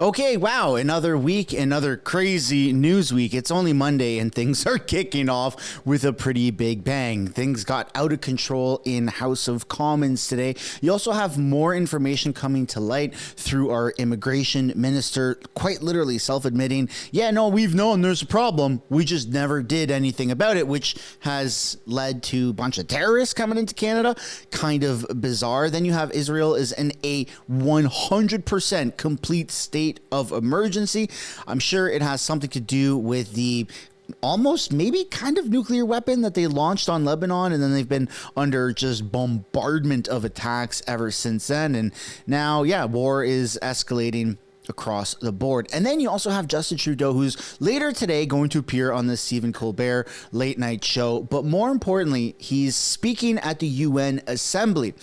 Okay, wow, another week, another crazy news week. It's only Monday and things are kicking off with a pretty big bang. Things got out of control in House of Commons today. You also have more information coming to light through our immigration minister, quite literally self-admitting, yeah, no, we've known there's a problem. We just never did anything about it, which has led to a bunch of terrorists coming into Canada. Kind of bizarre. Then you have Israel is in a 100% complete state of emergency. I'm sure it has something to do with the almost maybe kind of nuclear weapon that they launched on Lebanon, and then they've been under just bombardment of attacks ever since then. And now, yeah, war is escalating across the board. And then you also have Justin Trudeau, who's later today going to appear on the Stephen Colbert late night show. But more importantly, he's speaking at the UN Assembly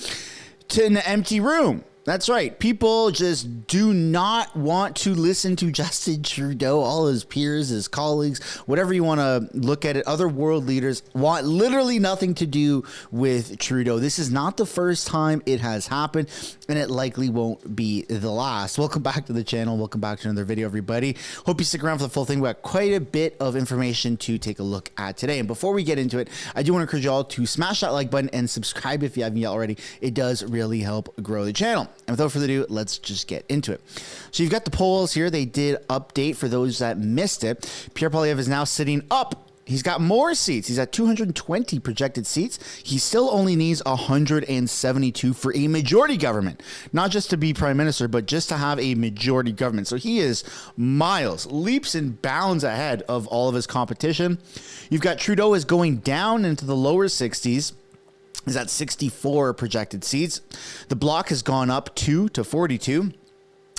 to an empty room. That's right. People just do not want to listen to Justin Trudeau. All his peers, his colleagues, whatever you want to look at it, other world leaders want literally nothing to do with Trudeau. This is not the first time it has happened, and it likely won't be the last. Welcome back to the channel. Welcome back to another video, everybody. Hope you stick around for the full thing. We got quite a bit of information to take a look at today. And before we get into it, I do want to encourage you all to smash that like button and subscribe if you haven't yet already. It does really help grow the channel. And without further ado, let's just get into it. So you've got the polls here. They did update for those that missed it. Pierre Poilievre is now sitting up. He's got more seats. He's at 220 projected seats. He still only needs 172 for a majority government. Not just to be prime minister, but just to have a majority government. So he is miles, leaps and bounds ahead of all of his competition. You've got Trudeau is going down into the lower 60s. Is at 64 projected seats. The Bloc has gone up 2 to 42.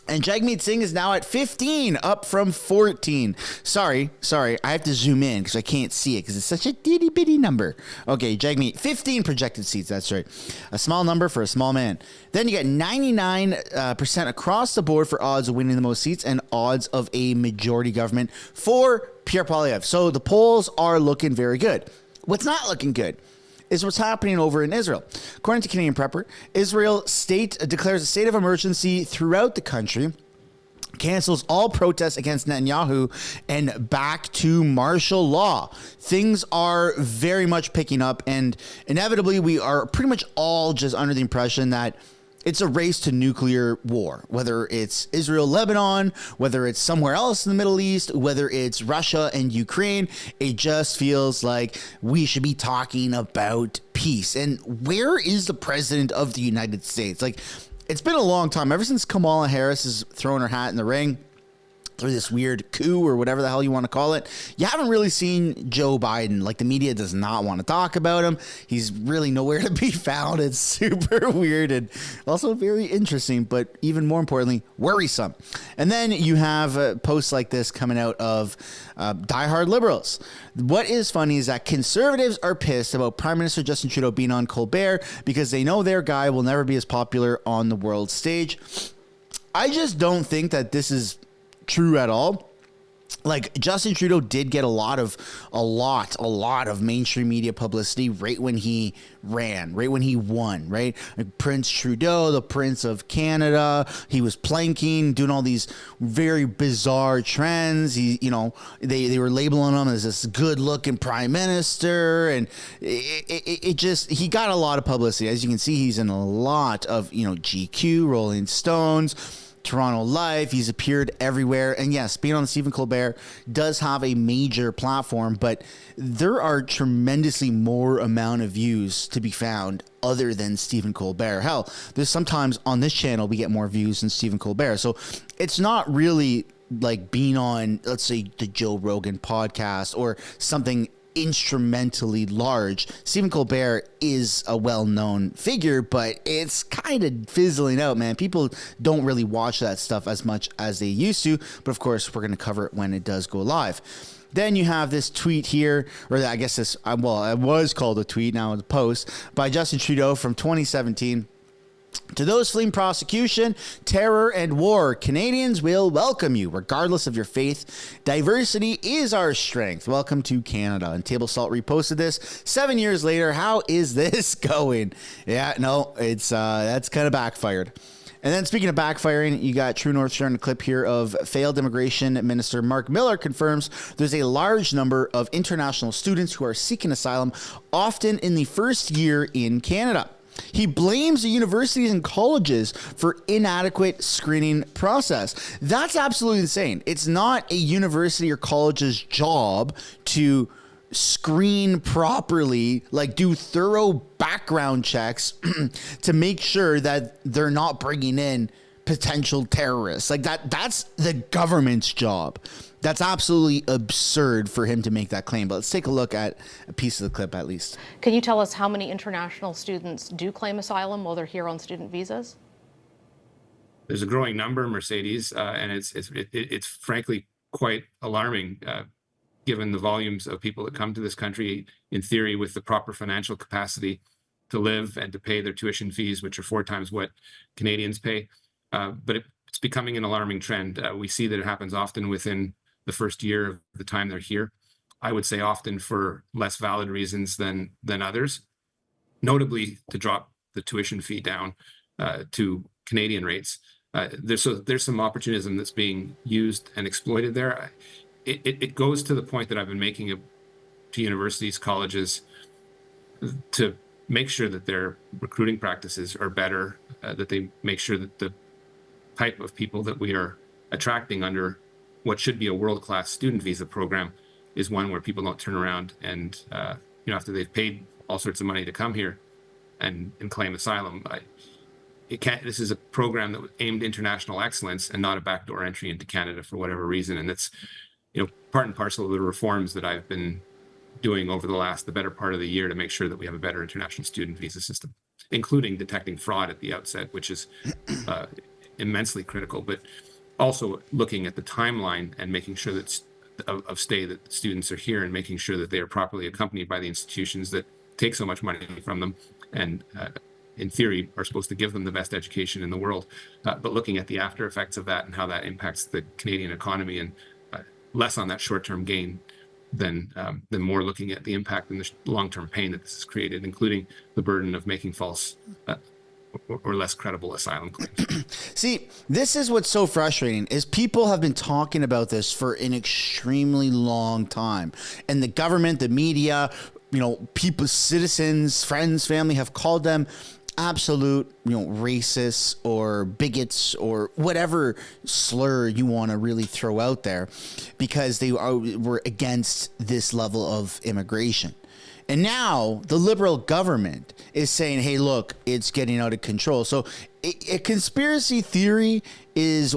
And Jagmeet Singh is now at 15, up from 14. Sorry, I have to zoom in because I can't see it because it's such a itty bitty number. Okay, Jagmeet, 15 projected seats, that's right. A small number for a small man. Then you get 99% across the board for odds of winning the most seats and odds of a majority government for Pierre Poilievre. So the polls are looking very good. What's not looking good is what's happening over in Israel. According to Canadian Prepper, Israel declares a state of emergency throughout the country, cancels all protests against Netanyahu, and back to martial law. Things are very much picking up, and inevitably we are pretty much all just under the impression that it's a race to nuclear war, whether it's Israel, Lebanon, whether it's somewhere else in the Middle East, whether it's Russia and Ukraine. It just feels like we should be talking about peace. And where is the president of the United States? Like, it's been a long time, ever since Kamala Harris has thrown her hat in the ring through this weird coup or whatever the hell you want to call it. You haven't really seen Joe Biden. Like, the media does not want to talk about him. He's really nowhere to be found. It's super weird and also very interesting, but even more importantly, worrisome. And then you have posts like this coming out of diehard liberals. What is funny is that conservatives are pissed about Prime Minister Justin Trudeau being on Colbert because they know their guy will never be as popular on the world stage. I just don't think that this is true at all. Like, Justin Trudeau did get a lot of mainstream media publicity right when he ran, right when he won, right? Like Prince Trudeau, the Prince of Canada, he was planking, doing all these very bizarre trends. He, you know, they were labeling him as this good looking prime minister, and it just, he got a lot of publicity. As you can see, he's in a lot of, you know, GQ, Rolling Stones, Toronto Life. He's appeared everywhere. And yes, being on Stephen Colbert does have a major platform, but there are tremendously more amount of views to be found other than Stephen Colbert. Hell, there's sometimes on this channel we get more views than Stephen Colbert. So it's not really like being on, let's say, the Joe Rogan podcast or something instrumentally large. Stephen Colbert is a well-known figure, but it's kind of fizzling out, man. People don't really watch that stuff as much as they used to, but of course we're going to cover it when it does go live. Then you have this tweet here, or I guess this, well, it was called a tweet, now it's a post, by Justin Trudeau from 2017. To those fleeing prosecution, terror, and war, Canadians will welcome you, regardless of your faith. Diversity is our strength. Welcome to Canada. And Table Salt reposted this 7 years later. How is this going? Yeah, no, it's that's kind of backfired. And then speaking of backfiring, you got True North sharing a clip here of failed immigration minister Mark Miller confirms there's a large number of international students who are seeking asylum, often in the first year in Canada. He blames the universities and colleges for inadequate screening process. That's absolutely insane. It's not a university or college's job to screen properly, like do thorough background checks to make sure that they're not bringing in potential terrorists. Like that's the government's job. That's absolutely absurd for him to make that claim. But let's take a look at a piece of the clip at least. Can you tell us how many international students do claim asylum while they're here on student visas? There's a growing number, Mercedes, and it's frankly quite alarming. Given the volumes of people that come to this country, in theory, with the proper financial capacity to live and to pay their tuition fees, which are 4 times what Canadians pay. But it's becoming an alarming trend. We see that it happens often within the first year of the time they're here. I would say often for less valid reasons than others, notably to drop the tuition fee down to Canadian rates. There's some opportunism that's being used and exploited there. It goes to the point that I've been making to universities, colleges, to make sure that their recruiting practices are better, that they make sure that the type of people that we are attracting under what should be a world-class student visa program is one where people don't turn around and, after they've paid all sorts of money to come here and claim asylum. This is a program that aimed international excellence and not a backdoor entry into Canada for whatever reason. And that's, part and parcel of the reforms that I've been doing over the better part of the year to make sure that we have a better international student visa system, including detecting fraud at the outset, which is immensely critical, but also looking at the timeline and making sure that that students are here and making sure that they are properly accompanied by the institutions that take so much money from them and in theory are supposed to give them the best education in the world, but looking at the after effects of that and how that impacts the Canadian economy, and less on that short-term gain than more looking at the impact and the long-term pain that this has created, including the burden of making false or less credible asylum claims. See, this is what's so frustrating is people have been talking about this for an extremely long time, and the government, the media, people, citizens, friends, family have called them absolute, racists or bigots or whatever slur you want to really throw out there, because they were against this level of immigration. And now the Liberal government is saying, hey, look, it's getting out of control. So a conspiracy theory is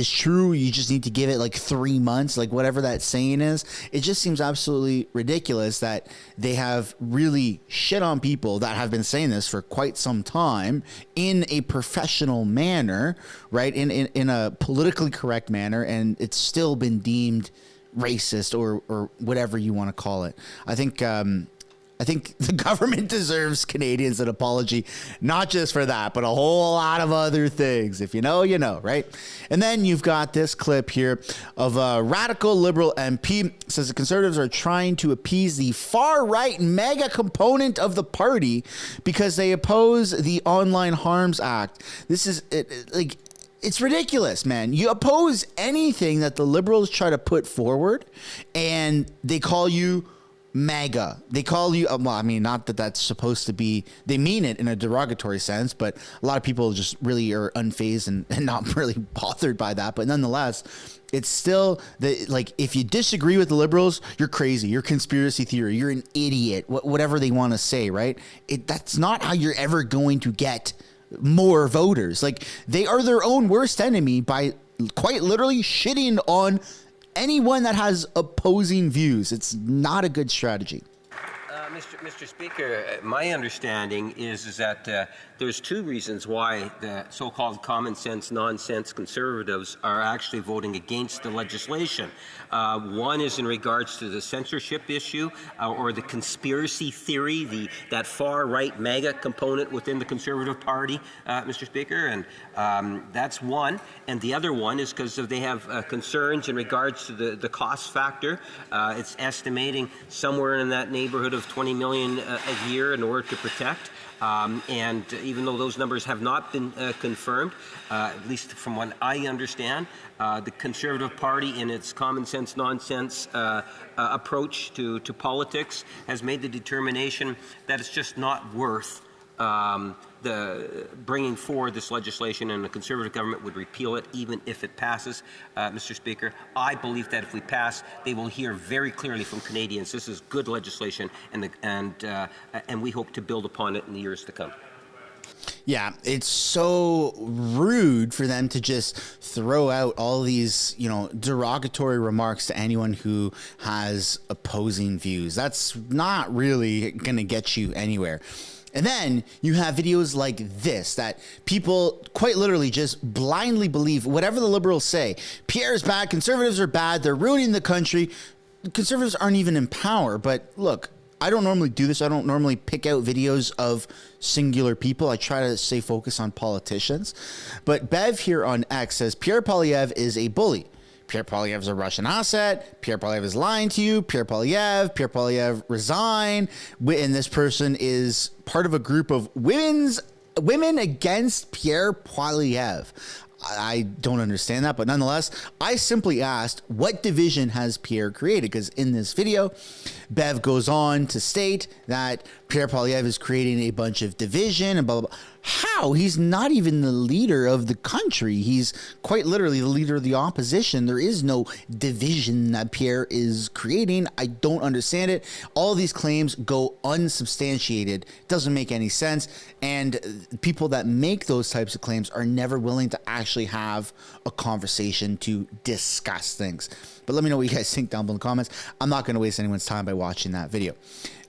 true. You just need to give it like 3 months, like whatever that saying is. It just seems absolutely ridiculous that they have really shit on people that have been saying this for quite some time in a professional manner, right? In a politically correct manner. And it's still been deemed racist or whatever you want to call it. I think the government deserves Canadians an apology, not just for that, but a whole lot of other things. If you know, you know, right? And then you've got this clip here of a radical Liberal MP says the Conservatives are trying to appease the far-right mega component of the party because they oppose the Online Harms Act. This is it's ridiculous, man. You oppose anything that the Liberals try to put forward, and they call you MAGA. They call you, well, I mean, not that that's supposed to be, they mean it in a derogatory sense, but a lot of people just really are unfazed and not really bothered by that. But nonetheless, it's still, if you disagree with the Liberals, you're crazy, you're conspiracy theory, you're an idiot, whatever they want to say, right? That's not how you're ever going to get more voters. Like, they are their own worst enemy by quite literally shitting on anyone that has opposing views. It's not a good strategy. Mr. Speaker, my understanding is that there's 2 reasons why the so-called common sense, nonsense Conservatives are actually voting against the legislation. One is in regards to the censorship issue or the conspiracy theory, that far-right MAGA component within the Conservative Party, Mr. Speaker, and that's one. And the other one is because they have concerns in regards to the cost factor. It's estimating somewhere in that neighborhood of 20 million a year in order to protect. And even though those numbers have not been confirmed, at least from what I understand, the Conservative Party, in its common sense, nonsense approach to politics, has made the determination that it's just not worth the bringing forward this legislation, and the Conservative government would repeal it even if it passes. Mr. Speaker, I believe that if we pass, they will hear very clearly from Canadians this is good legislation, and we hope to build upon it in the years to come. Yeah, it's so rude for them to just throw out all these, derogatory remarks to anyone who has opposing views. That's not really going to get you anywhere. And then you have videos like this that people quite literally just blindly believe whatever the Liberals say. Pierre's bad. Conservatives are bad. They're ruining the country. Conservatives aren't even in power. But look, I don't normally do this. I don't normally pick out videos of singular people. I try to stay focused on politicians. But Bev here on X says Pierre Poilievre is a bully. Pierre Poilievre is a Russian asset. Pierre Poilievre is lying to you. Pierre Poilievre resign. And this person is part of a group of women against Pierre Poilievre. I don't understand that, but nonetheless, I simply asked, what division has Pierre created? Because in this video, Bev goes on to state that Pierre Poilievre is creating a bunch of division and blah, blah, blah. How? He's not even the leader of the country. He's quite literally the leader of the opposition. There is no division that Pierre is creating. I don't understand it. All these claims go unsubstantiated. Doesn't make any sense. And people that make those types of claims are never willing to actually have a conversation to discuss things. But let me know what you guys think down below in the comments. I'm not going to waste anyone's time by watching that video.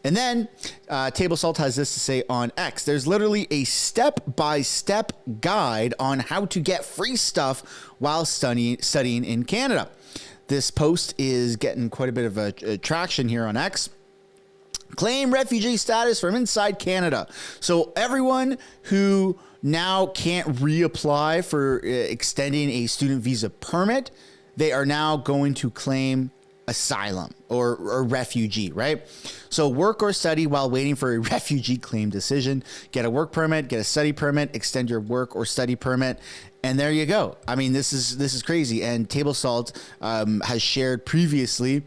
And then Table Salt has this to say on X. There's literally a step-by-step guide on how to get free stuff while studying in Canada. This post is getting quite a bit of a traction here on X. Claim refugee status from inside Canada. So everyone who now can't reapply for extending a student visa permit, they are now going to claim asylum or refugee, right? So work or study while waiting for a refugee claim decision. Get a work permit, get a study permit, extend your work or study permit, and there you go. I mean, this is crazy. And Table Salt has shared previously,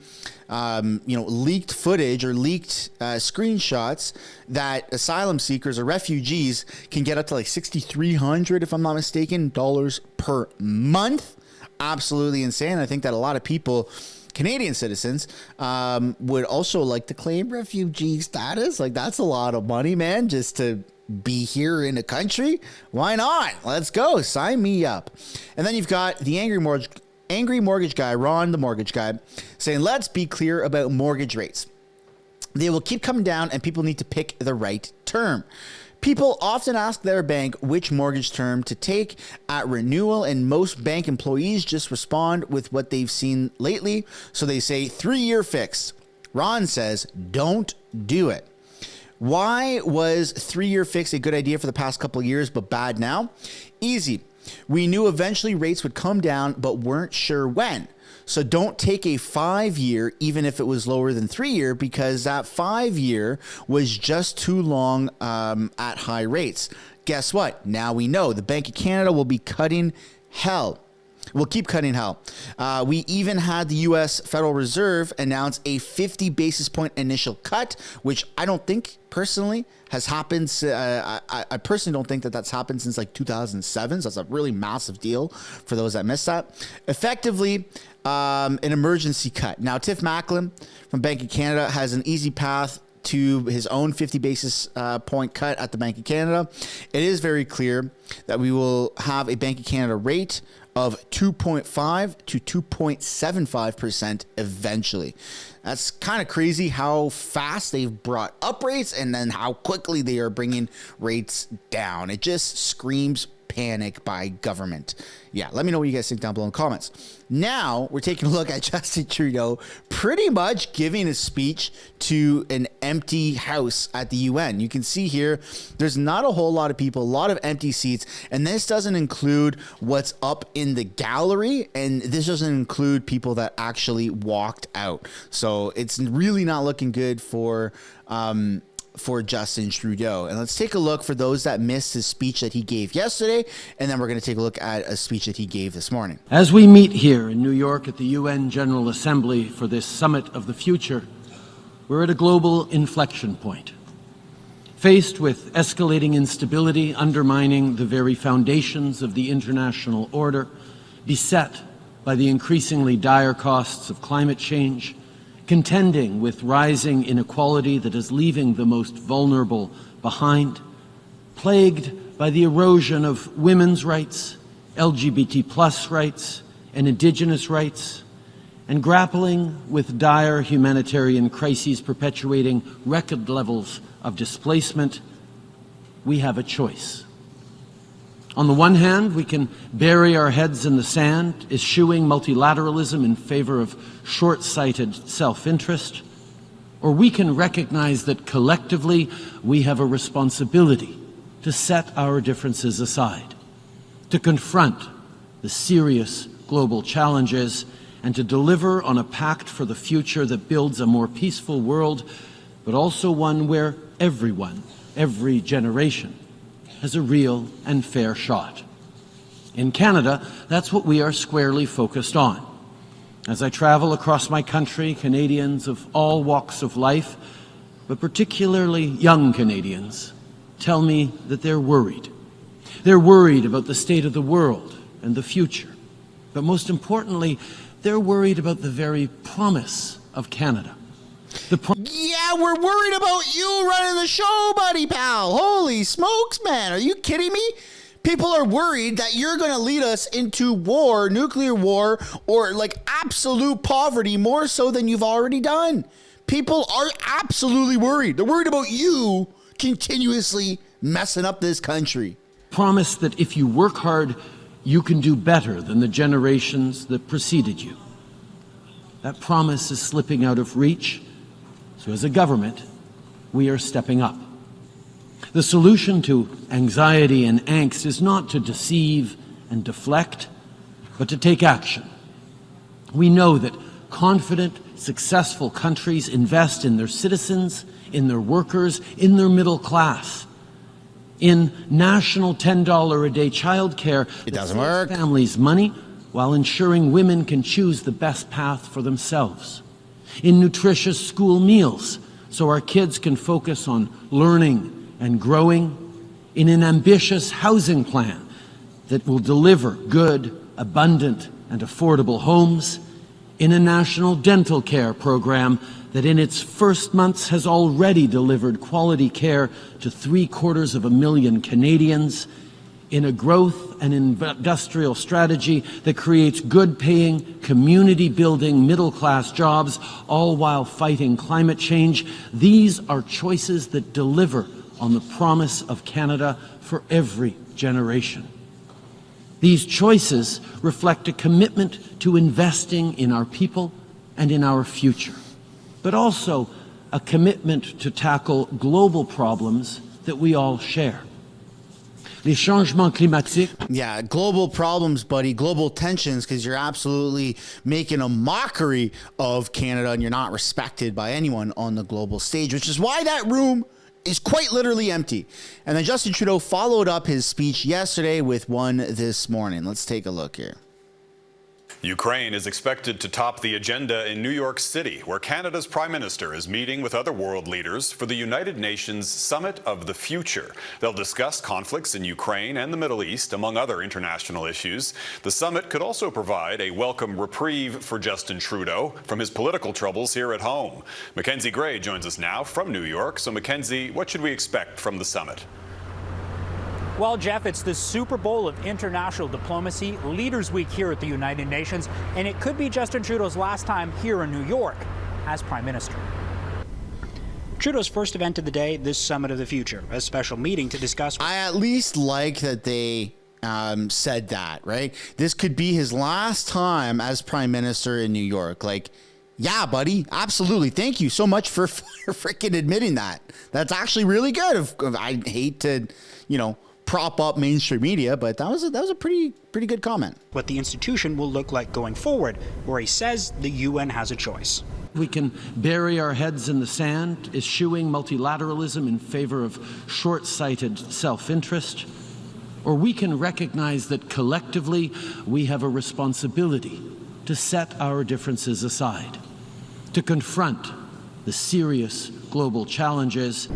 leaked footage or leaked screenshots that asylum seekers or refugees can get up to like $6,300, if I'm not mistaken, dollars per month. Absolutely insane. I think that a lot of people, Canadian citizens, would also like to claim refugee status. Like, that's a lot of money, man, just to be here in the country. Why not? Let's go. Sign me up. And then you've got the angry mortgage guy, Ron, the mortgage guy, saying, let's be clear about mortgage rates. They will keep coming down and people need to pick the right term. People often ask their bank which mortgage term to take at renewal, and most bank employees just respond with what they've seen lately. So they say 3-year fixed. Ron says, don't do it. Why was 3-year fixed a good idea for the past couple of years, but bad now? Easy. We knew eventually rates would come down, but weren't sure when. So don't take a 5-year, even if it was lower than 3-year, because that 5-year was just too long at high rates. Guess what? Now we know the Bank of Canada will be cutting hell. We'll keep cutting hell. We even had the U.S. Federal Reserve announce a 50 basis point initial cut, which I don't think personally has happened. I personally don't think that that's happened since like 2007. So that's a really massive deal for those that missed that. Effectively, an emergency cut. Now, Tiff Macklin from Bank of Canada has an easy path to his own 50 basis point cut at the Bank of Canada. It is very clear that we will have a Bank of Canada rate of 2.5 to 2.75% eventually. That's kind of crazy how fast they've brought up rates and then how quickly they are bringing rates down. It just screams panic by government. Yeah, let me know what you guys think down below in the comments. Now we're taking a look at Justin Trudeau pretty much giving a speech to an empty house at the UN. You can see here, there's not a whole lot of people, a lot of empty seats, and this doesn't include what's up in the gallery, and this doesn't include people that actually walked out. So it's really not looking good for Justin Trudeau. And let's take a look for those that missed his speech that he gave yesterday, and then we're going to take a look at a speech that he gave this morning. As we meet here in New York at the UN General Assembly for this Summit of the Future, we're at a global inflection point. Faced with escalating instability undermining the very foundations of the international order, beset by the increasingly dire costs of climate change, contending with rising inequality that is leaving the most vulnerable behind, plagued by the erosion of women's rights, LGBT+ rights, and indigenous rights, and grappling with dire humanitarian crises perpetuating record levels of displacement, we have a choice. On the one hand, we can bury our heads in the sand, eschewing multilateralism in favor of short-sighted self-interest, or we can recognize that collectively we have a responsibility to set our differences aside, to confront the serious global challenges, and to deliver on a pact for the future that builds a more peaceful world, but also one where everyone, every generation, has a real and fair shot. In Canada, that's what we are squarely focused on. As I travel across my country, Canadians of all walks of life, but particularly young Canadians, tell me that they're worried. They're worried about the state of the world and the future. But most importantly, they're worried about the very promise of Canada. Yeah, we're worried about you running the show, buddy pal. Holy smokes, man. Are you kidding me? People are worried that you're going to lead us into war, nuclear war, or like absolute poverty more so than you've already done. People are absolutely worried. They're worried about you continuously messing up this country. Promise that if you work hard, you can do better than the generations that preceded you. That promise is slipping out of reach. So as a government, we are stepping up. The solution to anxiety and angst is not to deceive and deflect, but to take action. We know that confident, successful countries invest in their citizens, in their workers, in their middle class, in national $10 a day childcare. It doesn't work. Families money while ensuring women can choose the best path for themselves. In nutritious school meals, so our kids can focus on learning and growing, in an ambitious housing plan that will deliver good, abundant, and affordable homes, in a national dental care program that in its first months has already delivered quality care to 750,000 Canadians, in a growth and industrial strategy that creates good-paying, community-building, middle-class jobs, all while fighting climate change. These are choices that deliver on the promise of Canada for every generation. These choices reflect a commitment to investing in our people and in our future, but also a commitment to tackle global problems that we all share. Les changements climatiques. Yeah, global problems, buddy, global tensions, because you're absolutely making a mockery of Canada and you're not respected by anyone on the global stage, which is why that room is quite literally empty. And then Justin Trudeau followed up his speech yesterday with one this morning. Let's take a look here. Ukraine is expected to top the agenda in New York City, where Canada's Prime Minister is meeting with other world leaders for the United Nations Summit of the Future. They'll discuss conflicts in Ukraine and the Middle East, among other international issues. The summit could also provide a welcome reprieve for Justin Trudeau from his political troubles here at home. Mackenzie Gray joins us now from New York. So, Mackenzie, what should we expect from the summit? Well, Jeff, it's the Super Bowl of international diplomacy, Leaders Week here at the United Nations, and it could be Justin Trudeau's last time here in New York as Prime Minister. Trudeau's first event of the day, this Summit of the Future, a special meeting to discuss. I at least like that they said that, right? This could be his last time as prime minister in New York. Like, yeah, buddy, absolutely. Thank you so much for freaking admitting that. That's actually really good. I hate to, prop up mainstream media, but that was a pretty good comment. What the institution will look like going forward, where he says the UN has a choice. We can bury our heads in the sand, eschewing multilateralism in favor of short-sighted self-interest, or we can recognize that collectively we have a responsibility to set our differences aside, to confront the serious global challenges.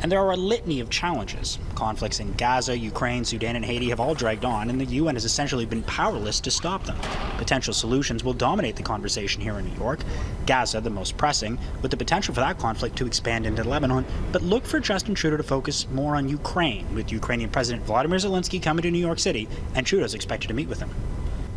And there are a litany of challenges. Conflicts in Gaza, Ukraine, Sudan, and Haiti have all dragged on, and the UN has essentially been powerless to stop them. Potential solutions will dominate the conversation here in New York. Gaza, the most pressing, with the potential for that conflict to expand into Lebanon. But look for Justin Trudeau to focus more on Ukraine, with Ukrainian President Vladimir Zelensky coming to New York City, and Trudeau's expected to meet with him.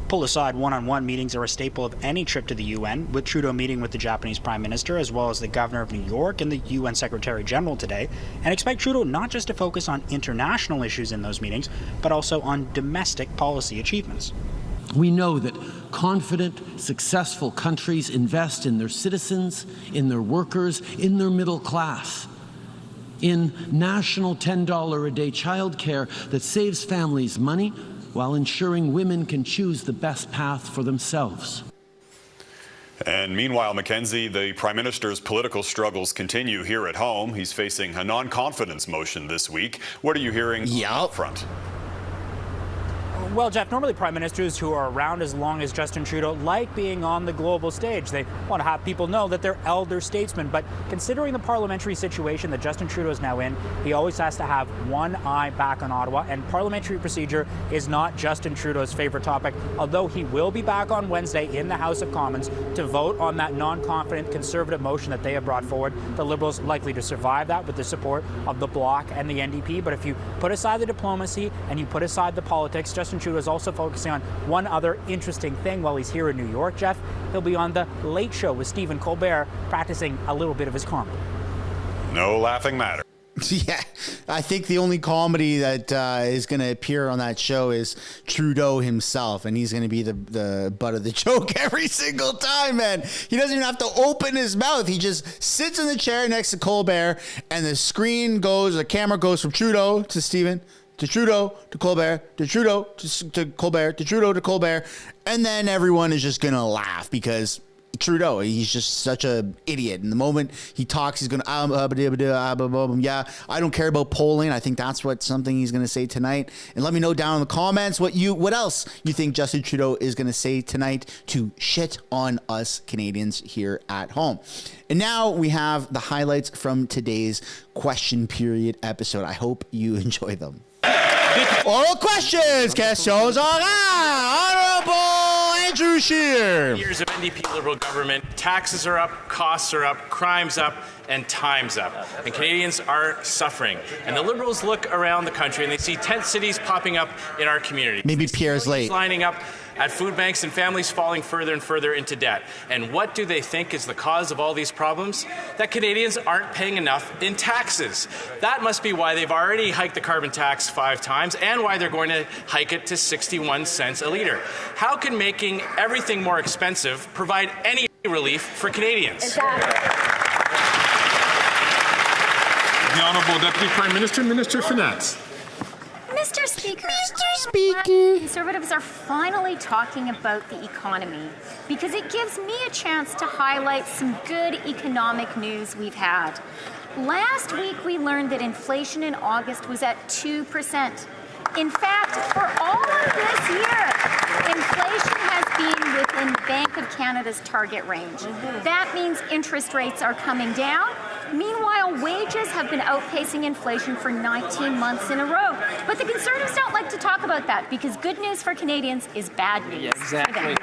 Pull aside one-on-one meetings are a staple of any trip to the UN, with Trudeau meeting with the Japanese Prime Minister as well as the Governor of New York and the UN Secretary General today, and expect Trudeau not just to focus on international issues in those meetings, but also on domestic policy achievements. We know that confident, successful countries invest in their citizens, in their workers, in their middle class, in national $10 a day childcare that saves families money, while ensuring women can choose the best path for themselves. And meanwhile, Mackenzie, the Prime Minister's political struggles continue here at home. He's facing a non-confidence motion this week. What are you hearing on that front? Well, Jeff, normally prime ministers who are around as long as Justin Trudeau like being on the global stage. They want to have people know that they're elder statesmen. But considering the parliamentary situation that Justin Trudeau is now in, he always has to have one eye back on Ottawa. And parliamentary procedure is not Justin Trudeau's favorite topic, although he will be back on Wednesday in the House of Commons to vote on that non-confident Conservative motion that they have brought forward. The Liberals likely to survive that with the support of the Bloc and the NDP. But if you put aside the diplomacy and you put aside the politics, Justin Trudeau is also focusing on one other interesting thing while he's here in New York, Jeff. He'll be on The Late Show with Stephen Colbert, practicing a little bit of his comedy. No laughing matter. Yeah, I think the only comedy that is going to appear on that show is Trudeau himself, and he's going to be the butt of the joke every single time, man. He doesn't even have to open his mouth. He just sits in the chair next to Colbert, and the camera goes from Trudeau to Stephen, to Trudeau to Colbert, to Trudeau to Colbert, to Trudeau to Colbert, and then everyone is just going to laugh because Trudeau, he's just such an idiot. And the moment he talks, he's going to, yeah, I don't care about polling. I think that's something he's going to say tonight. And let me know down in the comments what else you think Justin Trudeau is going to say tonight to shit on us Canadians here at home. And now we have the highlights from today's question period episode. I hope you enjoy them. Oral questions. Questions Honorable Andrew Scheer. Years of NDP Liberal government, taxes are up, costs are up, crime's up, and time's up. And Canadians are suffering. And the Liberals look around the country and they see tent cities popping up in our community. Maybe Pierre's late. Lining up at food banks and families falling further and further into debt. And what do they think is the cause of all these problems? That Canadians aren't paying enough in taxes. That must be why they've already hiked the carbon tax 5 times and why they're going to hike it to 61 cents a litre. How can making everything more expensive provide any relief for Canadians? Exactly. The Honourable Deputy Prime Minister, Minister of Finance. Mr. Speaker, Conservatives are finally talking about the economy because it gives me a chance to highlight some good economic news we've had. Last week, we learned that inflation in August was at 2%. In fact, for all of this year, inflation has been within Bank of Canada's target range. That means interest rates are coming down. Meanwhile, wages have been outpacing inflation for 19 months in a row. But the Conservatives don't like to talk about that because good news for Canadians is bad news. Yeah, exactly.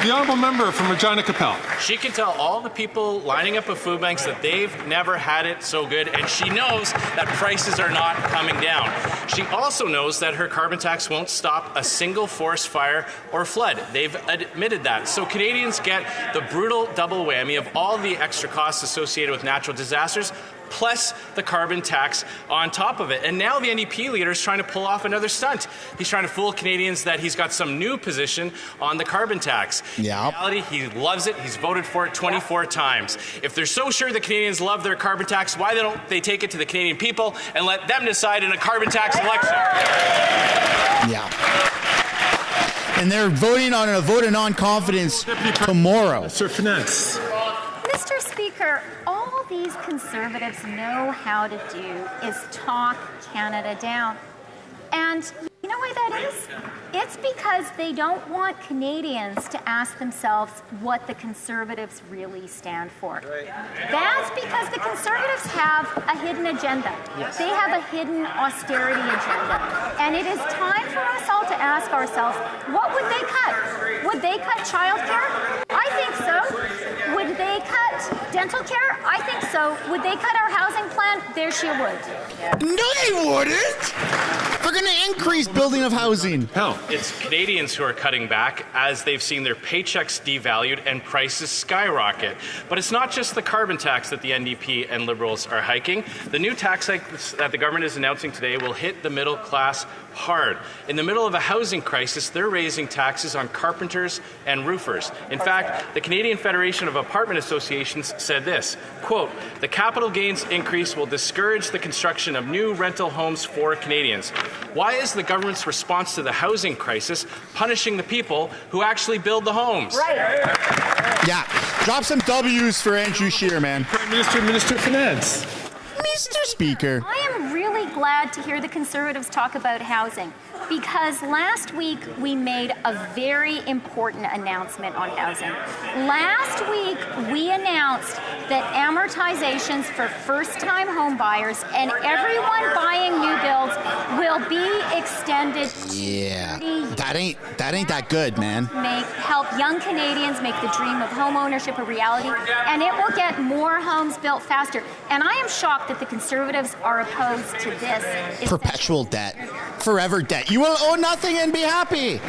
The Honourable Member from Regina Capel. She can tell all the people lining up at food banks that they've never had it so good, and she knows that prices are not coming down. She also knows that her carbon tax won't stop a single forest fire or flood. They've admitted that. So Canadians get the brutal double whammy of all the extra costs associated with natural disasters, plus the carbon tax on top of it. And now the NDP leader is trying to pull off another stunt. He's trying to fool Canadians that he's got some new position on the carbon tax. Yeah. In reality, he loves it. He's voted for it 24 times. If they're so sure that Canadians love their carbon tax, why don't they take it to the Canadian people and let them decide in a carbon tax election? Yeah. And they're voting on a vote of non-confidence tomorrow. Mr. Finance. Mr. Speaker, all these Conservatives know how to do is talk Canada down. And you know why that is? It's because they don't want Canadians to ask themselves what the Conservatives really stand for. Right. That's because the Conservatives have a hidden agenda. Yes. They have a hidden austerity agenda. And it is time for us all to ask ourselves, what would they cut? Would they cut childcare? I think so. Would they cut dental care? I think so. Would they cut our housing plan? There she would. Yeah. No, they wouldn't. They're going to increase building of housing. How? It's Canadians who are cutting back as they've seen their paychecks devalued and prices skyrocket. But it's not just the carbon tax that the NDP and Liberals are hiking. The new tax hike that the government is announcing today will hit the middle class hard. In the middle of a housing crisis, they're raising taxes on carpenters and roofers. In fact, the Canadian Federation of Apartment Associations said this, quote, "The capital gains increase will discourage the construction of new rental homes for Canadians." Why is the government's response to the housing crisis punishing the people who actually build the homes? Right. Yeah. Drop some W's for Andrew Scheer, man. Prime Minister, Minister of Finance. Mr. Speaker. I am really glad to hear the Conservatives talk about housing, because last week we made a very important announcement on housing. Last week we announced that amortizations for first-time home buyers and everyone buying new builds will be extended. Yeah, that ain't that good, man. Help young Canadians make the dream of home ownership a reality, and it will get more homes built faster. And I am shocked that the Conservatives are opposed to this. Perpetual debt, forever debt. You will owe nothing and be happy.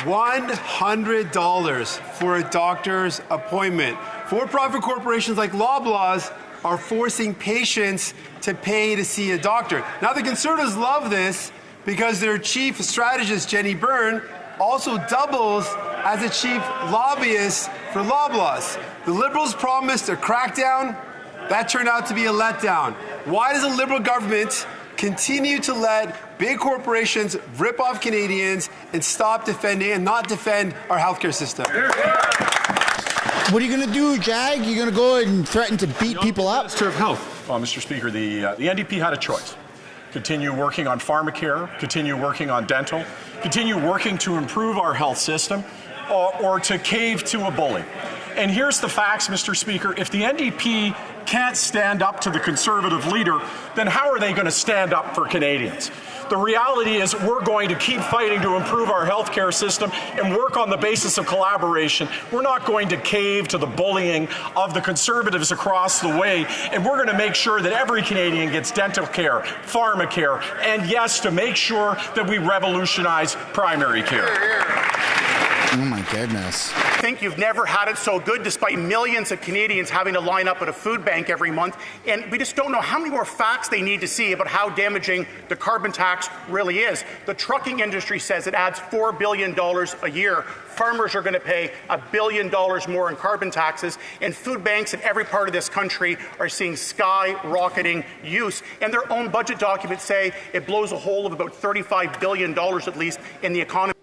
$100 for a doctor's appointment. For-profit corporations like Loblaws are forcing patients to pay to see a doctor. Now, the Conservatives love this because their chief strategist, Jenny Byrne, also doubles as a chief lobbyist for Loblaws. The Liberals promised a crackdown. That turned out to be a letdown. Why does the Liberal government continue to let big corporations rip off Canadians and stop defending and not defend our healthcare system? What are you going to do, Jag? You going to go and threaten to beat people up? Minister of Health. Well, Mr. Speaker, the NDP had a choice. Continue working on pharmacare, continue working on dental, continue working to improve our health system, or to cave to a bully. And here's the facts, Mr. Speaker. If the NDP can't stand up to the Conservative leader, then how are they going to stand up for Canadians? The reality is we're going to keep fighting to improve our healthcare system and work on the basis of collaboration. We're not going to cave to the bullying of the Conservatives across the way, and we're going to make sure that every Canadian gets dental care, pharmacare, and yes, to make sure that we revolutionize primary care. Oh my goodness. I think you've never had it so good, despite millions of Canadians having to line up at a food bank every month. And we just don't know how many more facts they need to see about how damaging the carbon tax really is. The trucking industry says it adds $4 billion a year. Farmers are going to pay $1 billion more in carbon taxes. And food banks in every part of this country are seeing skyrocketing use. And their own budget documents say it blows a hole of about $35 billion at least in the economy.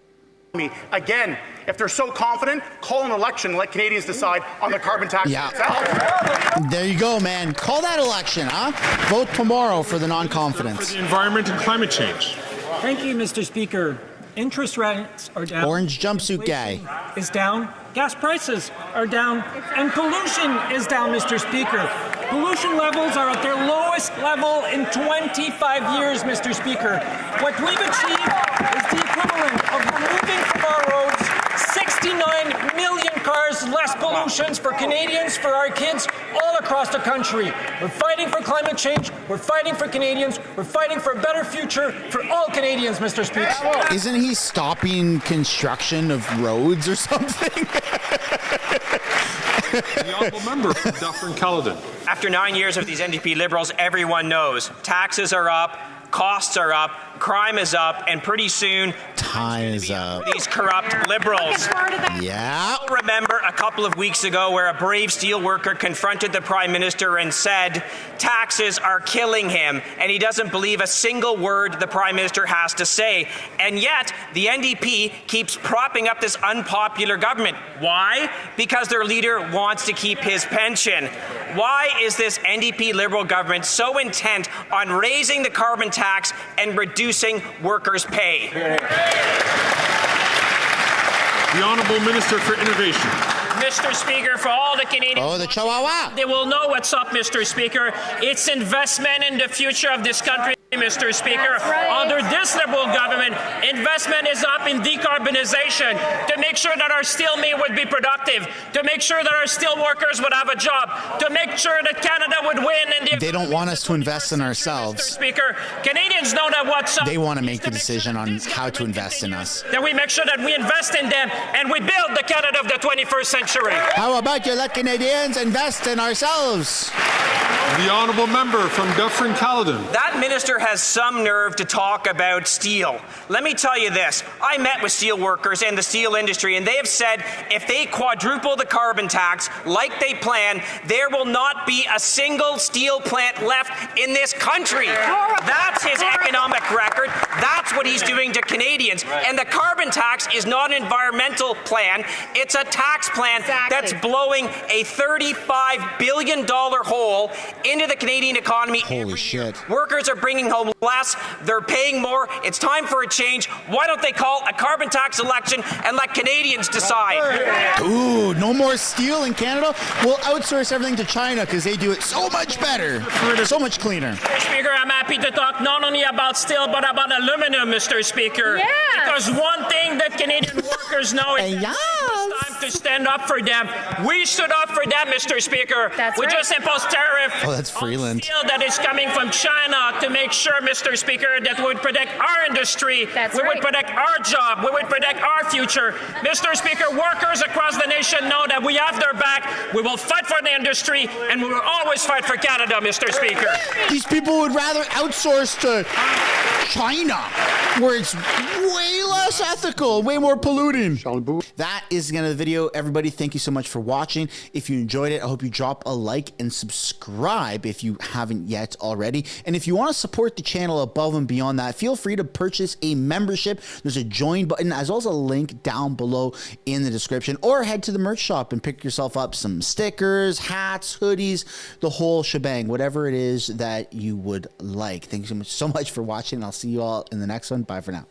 Again, if they're so confident, call an election and let Canadians decide on the carbon tax itself. There you go, man. Call that election, huh? Vote tomorrow for the non-confidence. For the environment and climate change. Thank you, Mr. Speaker. Interest rates are down. Orange jumpsuit guy is down. Gas prices are down. And pollution is down, Mr. Speaker. Pollution levels are at their lowest level in 25 years, Mr. Speaker. What we've achieved is the equivalent of removing from our roads 69 million cars less pollutions for Canadians, for our kids, all across the country. We're fighting for climate change. We're fighting for Canadians. We're fighting for a better future for all Canadians, Mr. Speaker. Isn't he stopping construction of roads or something? The honourable member from Dufferin-Caledon. After 9 years of these NDP Liberals, everyone knows taxes are up, costs are up, crime is up, and pretty soon time is up. These corrupt Liberals. Yeah. I'll remember a couple of weeks ago where a brave steel worker confronted the Prime Minister and said taxes are killing him, and he doesn't believe a single word the Prime Minister has to say. And yet, the NDP keeps propping up this unpopular government. Why? Because their leader wants to keep his pension. Why is this NDP Liberal government so intent on raising the carbon tax and reducing workers' pay? The Honourable Minister for Innovation. Mr. Speaker, for all the Canadians, Oh, the Chihuahua. they will know what's up, Mr. Speaker. It's investment in the future of this country, Mr. Speaker. Under this Liberal government, investment is up in decarbonization to make sure that our steel mill would be productive, to make sure that our steel workers would have a job, to make sure that Canada would win. In the They don't want us to invest in Mr. ourselves. Speaker, Canadians know that what's up. They want to make the decision on how to invest in us. That we make sure that we invest in them and we build the Canada of the 21st century. How about you let Canadians invest in ourselves? The Honourable Member from Dufferin-Caledon. That minister has some nerve to talk about steel. Let me tell you this. I met with steel workers and the steel industry, and they have said if they quadruple the carbon tax like they plan, there will not be a single steel plant left in this country. That's his economic record. That's what he's doing to Canadians. And the carbon tax is not an environmental plan. It's a tax plan that's blowing a $35 billion hole into the Canadian economy. Holy shit. Workers are bringing home less. They're paying more. It's time for a change. Why don't they call a carbon tax election and let Canadians decide? Ooh, no more steel in Canada? We'll outsource everything to China because they do it so much better, so much cleaner. Mr. Speaker, I'm happy to talk not only about steel but about aluminum, Mr. Speaker. Yes. Because one thing that Canadian workers know is that it's time to stand up for them. We stood up for them, Mr. Speaker. We just imposed tariff Oh, that's Freeland. steel that is coming from China to make sure, Mr. Speaker, that we would protect our industry. We would protect our job. We would protect our future. Mr. Speaker, workers across the nation know that we have their back. We will fight for the industry, and we will always fight for Canada, Mr. Speaker. These people would rather outsource to China, where it's way less ethical, way more polluting. That is the end of the video. Everybody, thank you so much for watching. If you enjoyed it, I hope you drop a like and subscribe if you haven't yet already. And if you want to support the channel above and beyond that, feel free to purchase a membership. There's a join button as well as a link down below in the description, or head to the merch shop and pick yourself up some stickers, hats, hoodies, the whole shebang, whatever it is that you would like. Thank you so much for watching. I'll see you all in the next one. Bye for now.